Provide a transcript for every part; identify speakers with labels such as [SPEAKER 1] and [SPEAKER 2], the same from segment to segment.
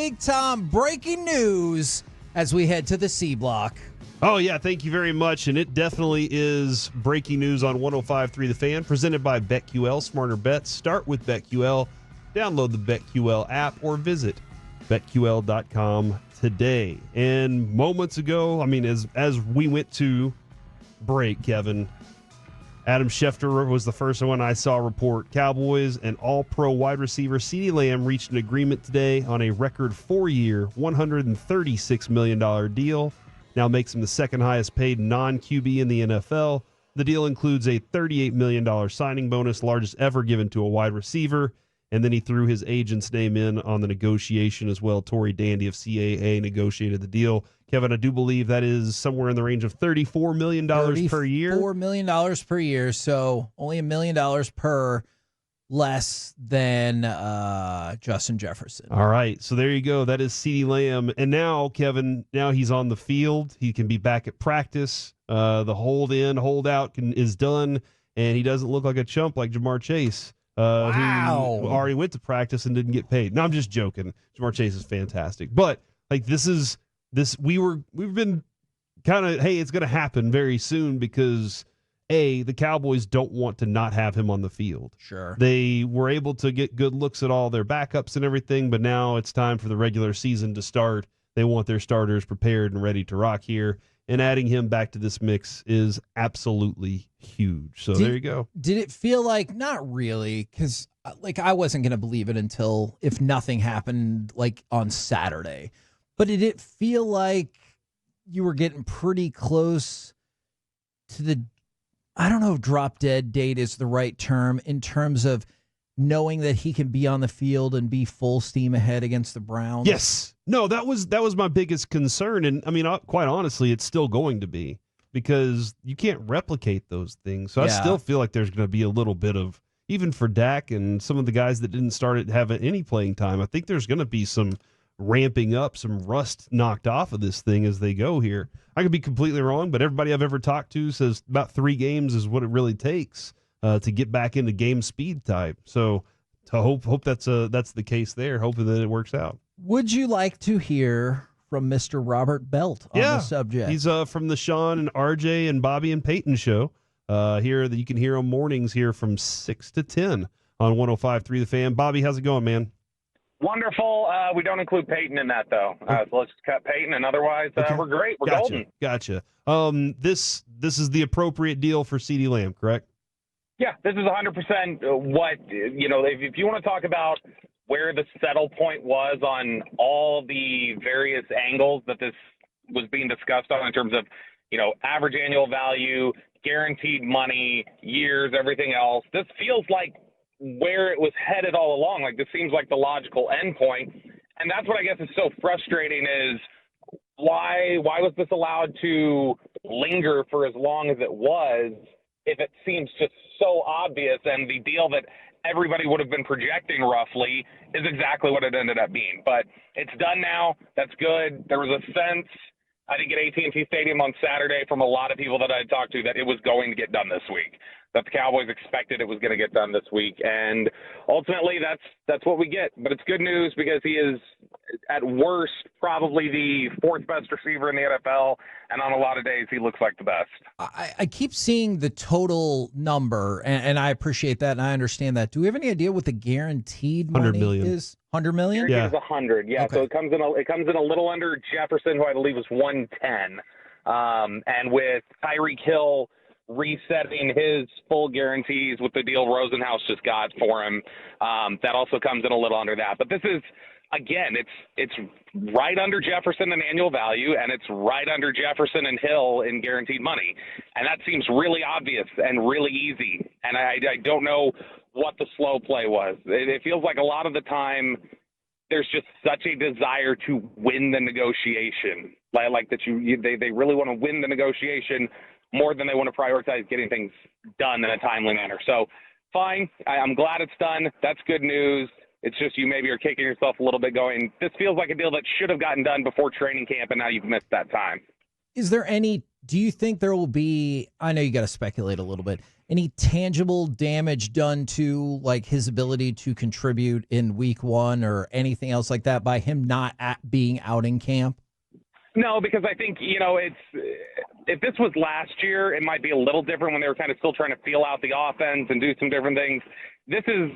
[SPEAKER 1] big-time breaking news as we head to the C Block.
[SPEAKER 2] Oh, yeah, thank you very much. And it definitely is breaking news on 105.3 The Fan, presented by BetQL. Smarter bets start with BetQL. Download the BetQL app or visit BetQL.com today. And moments ago, as we went to break, Kevin, Adam Schefter was the first one I saw report. Cowboys and all-pro wide receiver CeeDee Lamb reached an agreement today on a record 4-year, $136 million deal. Now makes him the second highest paid non-QB in the NFL. The deal includes a $38 million signing bonus, largest ever given to a wide receiver. And then he threw his agent's name in on the negotiation as well. Tory Dandy of CAA negotiated the deal. Kevin, I do believe that is somewhere in the range of $34 million per year.
[SPEAKER 1] $34 million per year, so only $1 million per less than Justin Jefferson.
[SPEAKER 2] All right, so there you go. That is CeeDee Lamb. And now, Kevin, he's on the field. He can be back at practice. The hold out is done, and he doesn't look like a chump like Jamar Chase.
[SPEAKER 1] Wow.
[SPEAKER 2] Who already went to practice and didn't get paid. No, I'm just joking. Jamar Chase is fantastic. But we've been kind of, hey, it's going to happen very soon because the Cowboys don't want to not have him on the field.
[SPEAKER 1] Sure.
[SPEAKER 2] They were able to get good looks at all their backups and everything, but now it's time for the regular season to start. They want their starters prepared and ready to rock here. And adding him back to this mix is absolutely huge. So there you go.
[SPEAKER 1] Did it feel like, not really, because I wasn't going to believe it until if nothing happened on Saturday. But did it feel like you were getting pretty close to the, I don't know if drop dead date is the right term, in terms of knowing that he can be on the field and be full steam ahead against the Browns?
[SPEAKER 2] Yes. No, that was my biggest concern. And quite honestly, it's still going to be, because you can't replicate those things. So I still feel like there's going to be a little bit of, even for Dak and some of the guys that didn't start it having any playing time, I think there's going to be some ramping up, some rust knocked off of this thing as they go here. I could be completely wrong, but everybody I've ever talked to says about 3 games is what it really takes to get back into game speed type. So to hope that's the case there, hoping that it works out.
[SPEAKER 1] Would you like to hear from Mr. Robert Belt on the subject?
[SPEAKER 2] He's from the Sean and RJ and Bobby and Peyton show here that you can hear on mornings here from 6 to 10 on 105.3 The Fan. Bobby, how's it going, man?
[SPEAKER 3] Wonderful. We don't include Peyton in that, though. So let's cut Peyton, and otherwise we're great. We're golden.
[SPEAKER 2] Gotcha. This is the appropriate deal for CeeDee Lamb, correct?
[SPEAKER 3] Yeah, this is 100% what, if you want to talk about where the settle point was on all the various angles that this was being discussed on in terms of, average annual value, guaranteed money, years, everything else, this feels like where it was headed all along. This seems like the logical endpoint. And that's what I guess is so frustrating is why was this allowed to linger for as long as it was if it seems just so obvious, and the deal that everybody would have been projecting roughly is exactly what it ended up being. But it's done now. That's good. There was a sense, I think, at AT&T Stadium on Saturday from a lot of people that I talked to that it was going to get done this week, that the Cowboys expected it was going to get done this week. And ultimately, that's what we get. But it's good news because he is, at worst, probably the 4th best receiver in the NFL. And on a lot of days, he looks like the best.
[SPEAKER 1] I keep seeing the total number, and I appreciate that, and I understand that. Do we have any idea what the guaranteed money is? $100 million?
[SPEAKER 3] Yeah. It's 100. Yeah. Okay. So it comes in a little under Jefferson, who I believe was 110. And with Tyreek Hill resetting his full guarantees with the deal Rosenhaus just got for him, that also comes in a little under that. But this is, again, it's right under Jefferson in annual value, and it's right under Jefferson and Hill in guaranteed money. And that seems really obvious and really easy. And I don't know what the slow play was. It feels like a lot of the time there's just such a desire to win the negotiation. Like that they really want to win the negotiation more than they want to prioritize getting things done in a timely manner. So fine. I'm glad it's done. That's good news. It's just you maybe are kicking yourself a little bit going, this feels like a deal that should have gotten done before training camp, and now you've missed that time.
[SPEAKER 1] Is there do you think there will be, I know you got to speculate a little bit, any tangible damage done to like his ability to contribute in week 1 or anything else like that by him not being out in camp?
[SPEAKER 3] No, because I think, if this was last year, it might be a little different when they were kind of still trying to feel out the offense and do some different things. This is,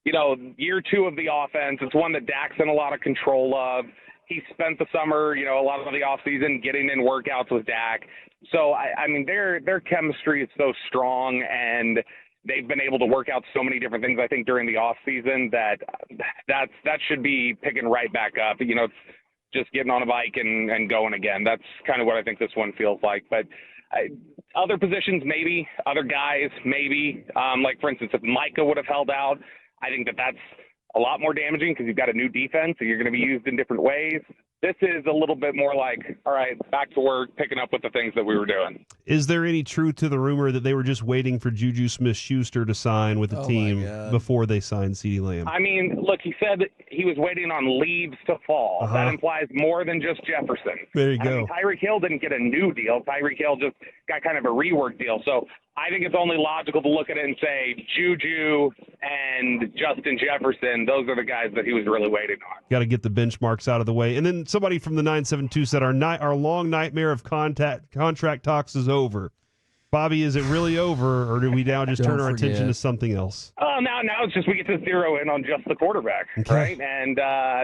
[SPEAKER 3] year 2 of the offense. It's one that Dak's in a lot of control of. He spent the summer, a lot of the offseason getting in workouts with Dak. So, I mean, their chemistry is so strong, and they've been able to work out so many different things, I think, during the offseason that should be picking right back up. It's just getting on a bike and going again. That's kind of what I think this one feels like. But other positions, maybe. Other guys, maybe. Like, for instance, if Micah would have held out, I think that's a lot more damaging because you've got a new defense and you're going to be used in different ways. This is a little bit more like, all right, back to work, picking up with the things that we were doing.
[SPEAKER 2] Is there any truth to the rumor that they were just waiting for Juju Smith-Schuster to sign with the team before they signed CeeDee Lamb?
[SPEAKER 3] I mean, look, he said he was waiting on leaves to fall. Uh-huh. That implies more than just Jefferson.
[SPEAKER 2] There you go.
[SPEAKER 3] Tyreek Hill didn't get a new deal. Tyreek Hill just got kind of a rework deal. So I think it's only logical to look at it and say Juju and Justin Jefferson, those are the guys that he was really waiting on.
[SPEAKER 2] Got to get the benchmarks out of the way. And then somebody from the 972 said our long nightmare of contract talks is over. Bobby, is it really over, or do we now just turn our attention to something else?
[SPEAKER 3] Oh, now it's just we get to zero in on just the quarterback, right? And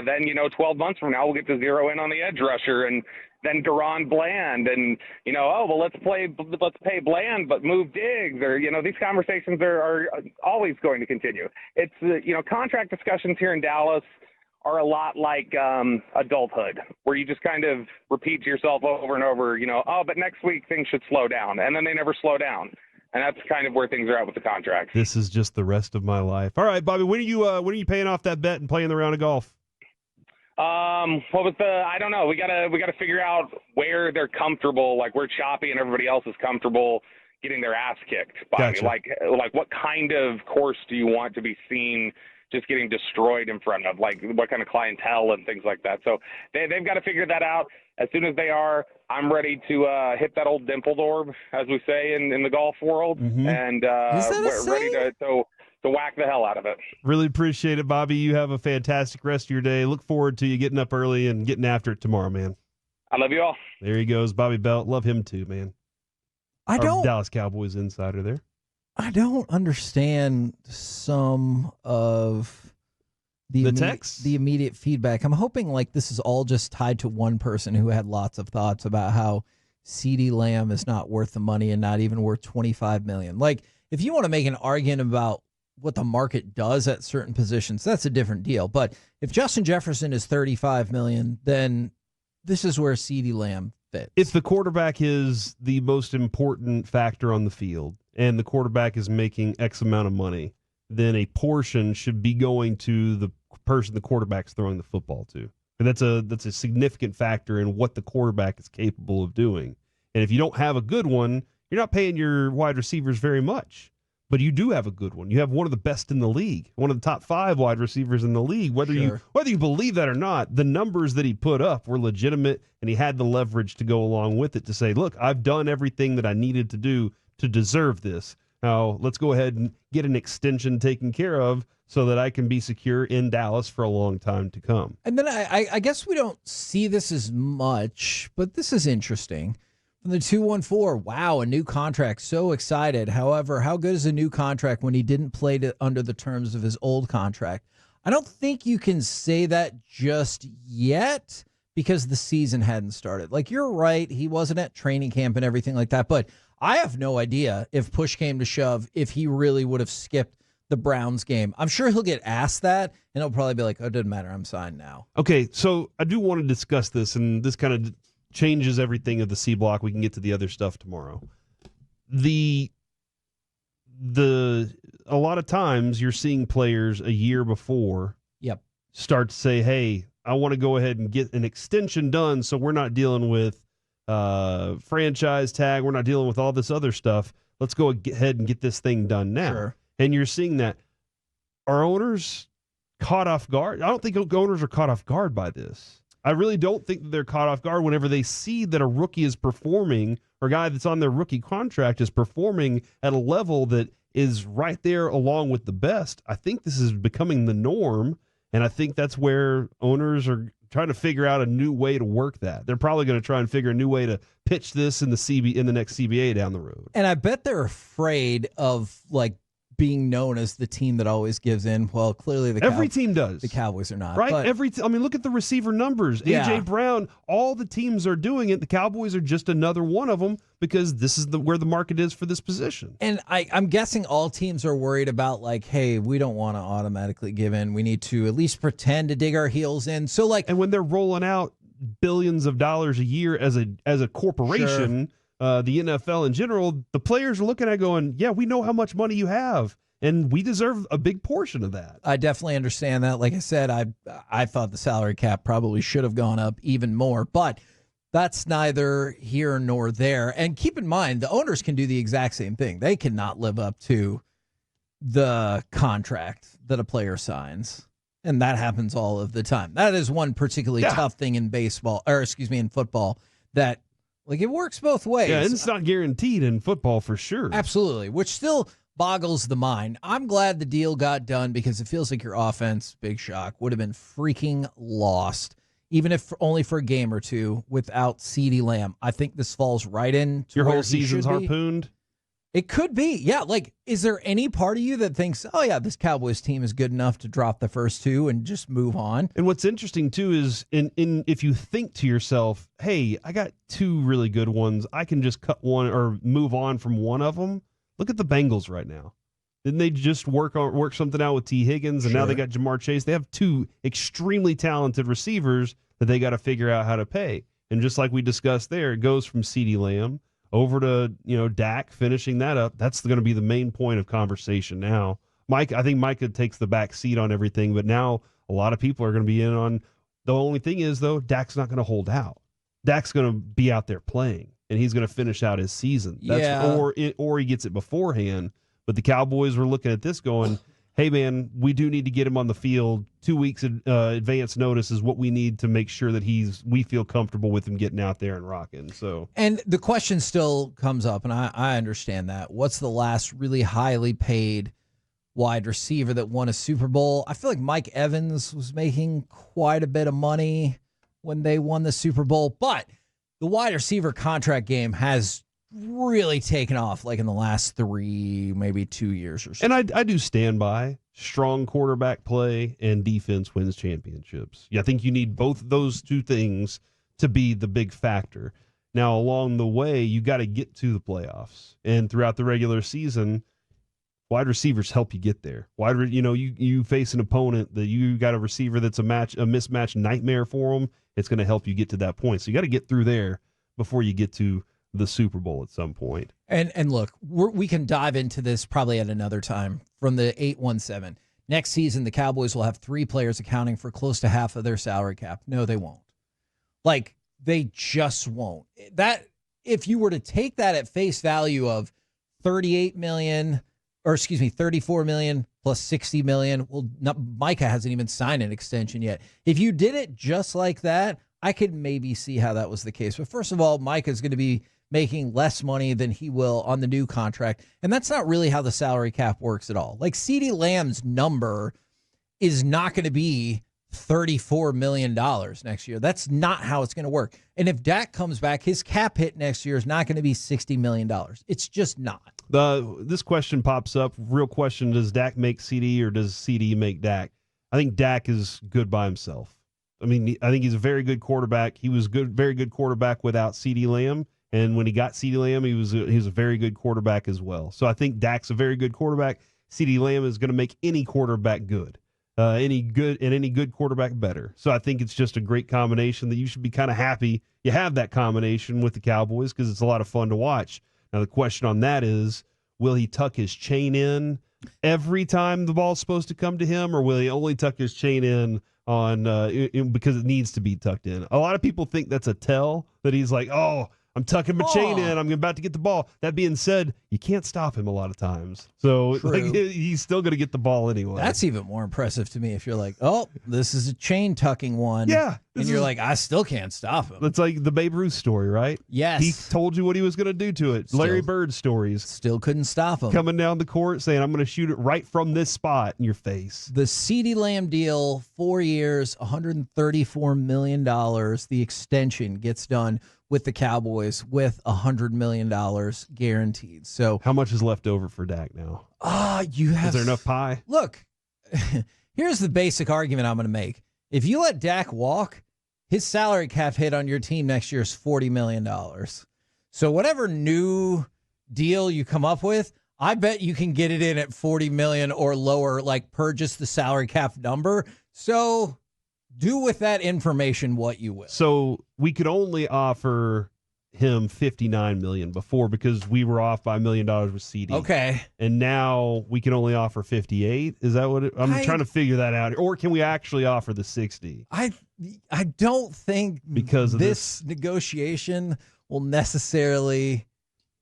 [SPEAKER 3] then 12 months from now we'll get to zero in on the edge rusher, and then Deron Bland, and let's pay Bland but move Diggs, or these conversations are always going to continue. It's contract discussions here in Dallas are a lot like adulthood, where you just kind of repeat to yourself over and over, but next week things should slow down, and then they never slow down. And that's kind of where things are at with the contract.
[SPEAKER 2] This is just the rest of my life. All right, Bobby, when are you paying off that bet and playing the round of golf?
[SPEAKER 3] I don't know. We gotta figure out where they're comfortable, like where Choppy and everybody else is comfortable getting their ass kicked by me. Like what kind of course do you want to be seen just getting destroyed in front of? Like what kind of clientele and things like that. So they've got to figure that out. As soon as they are, I'm ready to hit that old dimpled orb, as we say in the golf world, and we're ready to whack the hell out of it.
[SPEAKER 2] Really appreciate it, Bobby. You have a fantastic rest of your day. Look forward to you getting up early and getting after it tomorrow, man.
[SPEAKER 3] I love you all.
[SPEAKER 2] There he goes, Bobby Belt. Love him too, man. Our Dallas Cowboys insider there.
[SPEAKER 1] I don't understand some of the text, the immediate feedback. I'm hoping like this is all just tied to one person who had lots of thoughts about how CeeDee Lamb is not worth the money and not even worth $25 million. Like, if you want to make an argument about what the market does at certain positions, that's a different deal. But if Justin Jefferson is $35 million, then this is where CeeDee Lamb fits.
[SPEAKER 2] If the quarterback is the most important factor on the field and the quarterback is making X amount of money, then a portion should be going to the person the quarterback's throwing the football to. And that's a significant factor in what the quarterback is capable of doing. And if you don't have a good one, you're not paying your wide receivers very much. But you do have a good one. You have one of the best in the league, one of the top 5 wide receivers in the league. Whether you believe that or not, the numbers that he put up were legitimate, and he had the leverage to go along with it to say, look, I've done everything that I needed to do to deserve this. Now, let's go ahead and get an extension taken care of so that I can be secure in Dallas for a long time to come.
[SPEAKER 1] And then I guess we don't see this as much, but this is interesting. From the 214, wow, a new contract. So excited. However, how good is a new contract when he didn't play under the terms of his old contract? I don't think you can say that just yet because the season hadn't started. Like, you're right, he wasn't at training camp and everything like that, but I have no idea if push came to shove, if he really would have skipped the Browns game. I'm sure he'll get asked that, and he'll probably be like, oh, it doesn't matter, I'm signed now.
[SPEAKER 2] Okay, so I do want to discuss this, and this kind of changes everything of the C block. We can get to the other stuff tomorrow. A lot of times you're seeing players a year before start to say, hey, I want to go ahead and get an extension done so we're not dealing with franchise tag. We're not dealing with all this other stuff. Let's go ahead and get this thing done now.
[SPEAKER 1] Sure.
[SPEAKER 2] And you're seeing that. Are owners caught off guard? I don't think owners are caught off guard by this. I really don't think that they're caught off guard whenever they see that a rookie is performing or a guy that's on their rookie contract is performing at a level that is right there along with the best. I think this is becoming the norm, and I think that's where owners are trying to figure out a new way to work that. They're probably going to try and figure a new way to pitch this in the next CBA down the road.
[SPEAKER 1] And I bet they're afraid of like being known as the team that always gives in. Well, clearly
[SPEAKER 2] every team does.
[SPEAKER 1] The Cowboys are not.
[SPEAKER 2] Right?
[SPEAKER 1] But,
[SPEAKER 2] I mean, look at the receiver numbers.
[SPEAKER 1] Yeah.
[SPEAKER 2] A.J. Brown, all the teams are doing it. The Cowboys are just another one of them because this is where the market is for this position.
[SPEAKER 1] And I'm guessing all teams are worried about like, hey, we don't want to automatically give in. We need to at least pretend to dig our heels in. So like,
[SPEAKER 2] and when they're rolling out billions of dollars a year as a corporation, the NFL in general, the players are looking at it going, yeah, we know how much money you have. And we deserve a big portion of that.
[SPEAKER 1] I definitely understand that. Like I said, I thought the salary cap probably should have gone up even more, but that's neither here nor there. And keep in mind, the owners can do the exact same thing. They cannot live up to the contract that a player signs. And that happens all of the time. That is one particularly tough thing in in football that like it works both ways.
[SPEAKER 2] Yeah, and it's not guaranteed in football for sure.
[SPEAKER 1] Absolutely, which still boggles the mind. I'm glad the deal got done because it feels like your offense, big shock, would have been freaking lost, even if only for a game or two, without CeeDee Lamb. I think this falls right in.
[SPEAKER 2] Your whole season's harpooned?
[SPEAKER 1] It could be. Yeah, like, is there any part of you that thinks, oh, yeah, this Cowboys team is good enough to drop the first two and just move on?
[SPEAKER 2] And what's interesting, too, is if you think to yourself, hey, I got two really good ones, I can just cut one or move on from one of them. Look at the Bengals right now. Didn't they just work something out with T. Higgins, and now they got Jamar Chase? They have two extremely talented receivers that they got to figure out how to pay. And just like we discussed there, it goes from CeeDee Lamb over to Dak, finishing that up. That's going to be the main point of conversation now. I think Micah takes the back seat on everything, but now a lot of people are going to be in on. The only thing is, though, Dak's not going to hold out. Dak's going to be out there playing. And he's going to finish out his season. Or he gets it beforehand. But the Cowboys were looking at this going, hey, man, we do need to get him on the field. 2 weeks advance notice is what we need to make sure that we feel comfortable with him getting out there and rocking. So,
[SPEAKER 1] and the question still comes up, and I understand that. What's the last really highly paid wide receiver that won a Super Bowl? I feel like Mike Evans was making quite a bit of money when they won the Super Bowl, but the wide receiver contract game has really taken off like in the last 3, maybe 2 years or so.
[SPEAKER 2] And I do stand by strong quarterback play and defense wins championships. Yeah, I think you need both those two things to be the big factor. Now, along the way, you got to get to the playoffs. And throughout the regular season, wide receivers help you get there. You face an opponent that you got a receiver that's a mismatch nightmare for them. It's going to help you get to that point. So you got to get through there before you get to the Super Bowl at some point.
[SPEAKER 1] And look, we can dive into this probably at another time from the 817. Next season, the Cowboys will have 3 players accounting for close to half of their salary cap. No, they won't. Like, they just won't. That if you were to take that at face value of $34 million plus $60 million. Well, Micah hasn't even signed an extension yet. If you did it just like that, I could maybe see how that was the case. But first of all, Micah's going to be making less money than he will on the new contract. And that's not really how the salary cap works at all. Like CeeDee Lamb's number is not going to be $34 million next year. That's not how it's going to work. And if Dak comes back, his cap hit next year is not going to be $60 million. It's just not.
[SPEAKER 2] This question pops up. Real question, does Dak make CeeDee or does CeeDee make Dak? I think Dak is good by himself. I mean, I think he's a very good quarterback. He was very good quarterback without CeeDee Lamb. And when he got CeeDee Lamb, he was a very good quarterback as well. So I think Dak's a very good quarterback. CeeDee Lamb is going to make any quarterback good. Any good quarterback better. So I think it's just a great combination that you should be kind of happy you have that combination with the Cowboys because it's a lot of fun to watch. Now the question on that is, will he tuck his chain in every time the ball's supposed to come to him, or will he only tuck his chain in on because it needs to be tucked in? A lot of people think that's a tell that he's like, oh, I'm tucking my chain in. I'm about to get the ball. That being said, you can't stop him a lot of times. So he's still going to get the ball anyway.
[SPEAKER 1] That's even more impressive to me if you're like, oh, this is a chain tucking one.
[SPEAKER 2] Yeah.
[SPEAKER 1] And you're like, I still can't stop him.
[SPEAKER 2] It's like the Babe Ruth story, right?
[SPEAKER 1] Yes.
[SPEAKER 2] He told you what he was going to do to it. Larry Bird stories.
[SPEAKER 1] Still couldn't stop him.
[SPEAKER 2] Coming down the court saying, I'm going to shoot it right from this spot in your face.
[SPEAKER 1] The CeeDee Lamb deal, 4 years, $134 million. The extension gets done with the Cowboys with $100 million guaranteed. So
[SPEAKER 2] how much is left over for Dak now? Is there enough pie?
[SPEAKER 1] Look, here's the basic argument I'm going to make. If you let Dak walk, his salary cap hit on your team next year is $40 million. So whatever new deal you come up with, I bet you can get it in at $40 million or lower, like per just the salary cap number. So do with that information what you will.
[SPEAKER 2] So we could only offer him $59 million before because we were off by $1 million with CeeDee.
[SPEAKER 1] Okay.
[SPEAKER 2] And now we can only offer 58. Is that what I'm trying to figure that out? Or can we actually offer the 60?
[SPEAKER 1] I don't think
[SPEAKER 2] because of
[SPEAKER 1] this negotiation will necessarily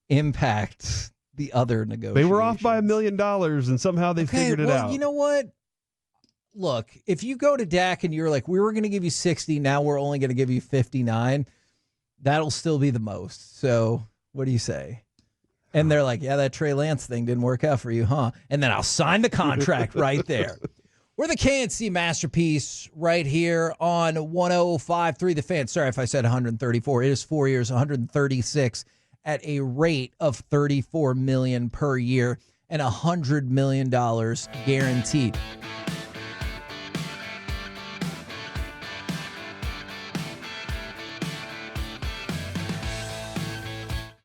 [SPEAKER 1] impact the other negotiations.
[SPEAKER 2] They were off by $1 million and somehow they figured it out.
[SPEAKER 1] You know what? Look, if you go to Dak and you're like, we were going to give you 60, now we're only going to give you 59, that'll still be the most. So what do you say? And they're like, yeah, that Trey Lance thing didn't work out for you, huh? And then I'll sign the contract right there. We're the KNC Masterpiece right here on 105.3 The Fan. Sorry if I said 134. It is 4 years, 136 at a rate of $34 million per year and $100 million guaranteed.